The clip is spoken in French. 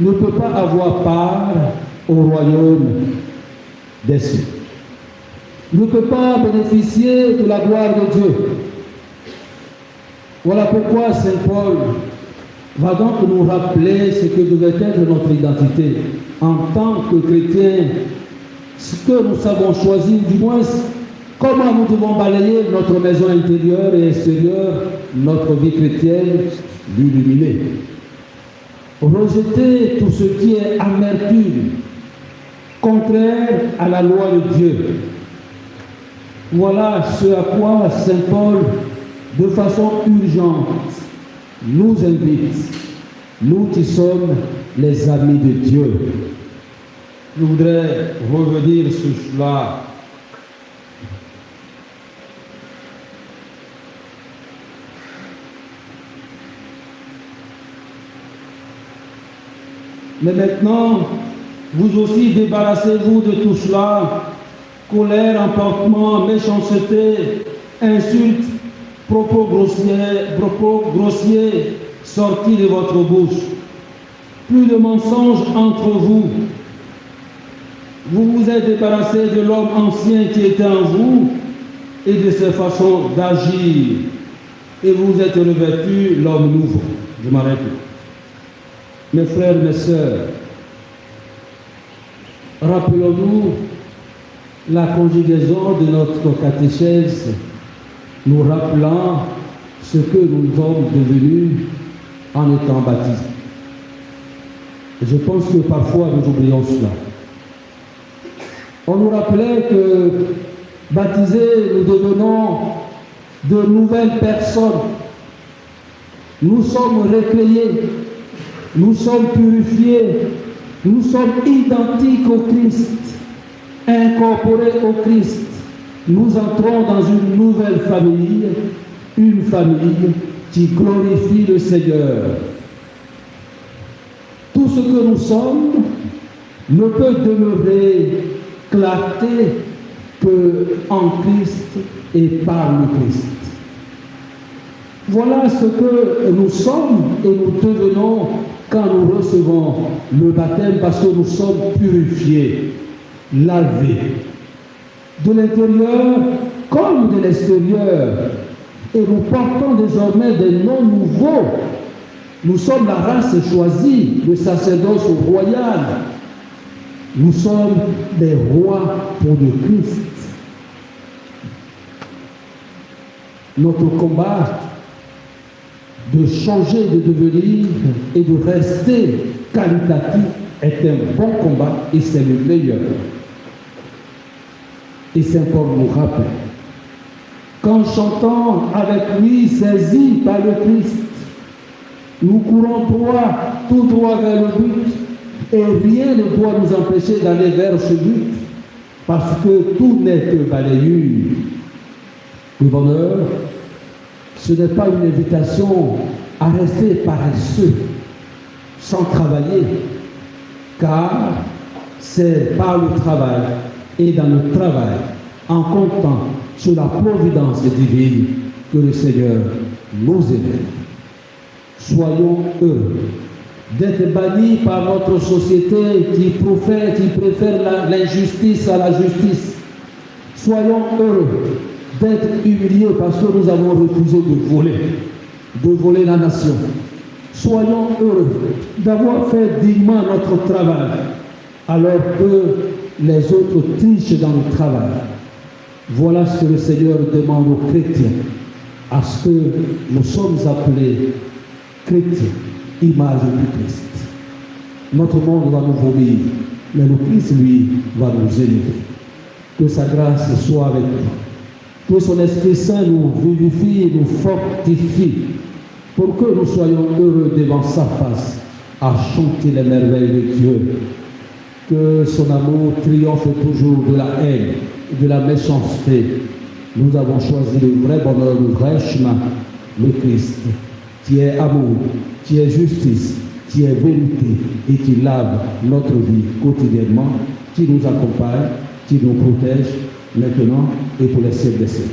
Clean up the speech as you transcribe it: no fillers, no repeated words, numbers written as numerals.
ne peut pas avoir part au royaume des cieux, ne peut pas bénéficier de la gloire de Dieu. Voilà pourquoi Saint Paul va donc nous rappeler ce que devait être notre identité en tant que chrétiens, ce que nous avons choisi, du moins comment nous devons balayer notre maison intérieure et extérieure, notre vie chrétienne, l'illuminer. Rejeter tout ce qui est amertume, contraire à la loi de Dieu. Voilà ce à quoi Saint Paul, de façon urgente, nous invite, nous qui sommes les amis de Dieu. Je voudrais revenir sur cela. Mais maintenant, vous aussi débarrassez-vous de tout cela, colère, emportement, méchanceté, insultes, propos grossiers sortis de votre bouche. Plus de mensonges entre vous. Vous vous êtes débarrassé de l'homme ancien qui était en vous et de ses façons d'agir. Et vous êtes revêtu l'homme nouveau. Je m'arrête là. Mes frères, mes sœurs, rappelons-nous la conjugaison de notre catéchèse, nous rappelant ce que nous sommes devenus en étant baptisés. Et je pense que parfois nous oublions cela. On nous rappelait que baptisés, nous devenons de nouvelles personnes. Nous sommes recréés. Nous sommes purifiés, nous sommes identiques au Christ, incorporés au Christ. Nous entrons dans une nouvelle famille, une famille qui glorifie le Seigneur. Tout ce que nous sommes ne peut demeurer clarté qu'en Christ et par le Christ. Voilà ce que nous sommes et nous devenons quand nous recevons le baptême, parce que nous sommes purifiés, lavés, de l'intérieur comme de l'extérieur. Et nous portons désormais des noms nouveaux. Nous sommes la race choisie, le sacerdoce royal. Nous sommes des rois pour le Christ. Notre combat de changer, de devenir et de rester qualitatif est un bon combat et c'est le meilleur. Et Saint Paul nous rappelle qu'en chantant avec lui, saisi par le Christ, nous courons tout droit vers le but et rien ne doit nous empêcher d'aller vers ce but parce que tout n'est que balayure. Le bonheur, ce n'est pas une invitation à rester paresseux, sans travailler, car c'est par le travail et dans le travail, en comptant sur la providence divine, que le Seigneur nous élève. Soyons heureux d'être bannis par notre société qui préfère l'injustice à la justice. Soyons heureux d'être humiliés parce que nous avons refusé de voler la nation. Soyons heureux d'avoir fait dignement notre travail, alors que les autres trichent dans le travail. Voilà ce que le Seigneur demande aux chrétiens, à ce que nous sommes appelés chrétiens, image du Christ. Notre monde va nous vomir, mais le Christ, lui, va nous élever. Que sa grâce soit avec nous. Que son Esprit Saint nous vivifie et nous fortifie pour que nous soyons heureux devant sa face à chanter les merveilles de Dieu. Que son amour triomphe toujours de la haine et de la méchanceté. Nous avons choisi le vrai bonheur, le vrai chemin, le Christ, qui est amour, qui est justice, qui est vérité et qui lave notre vie quotidiennement, qui nous accompagne, qui nous protège maintenant et pour les siècles des siècles.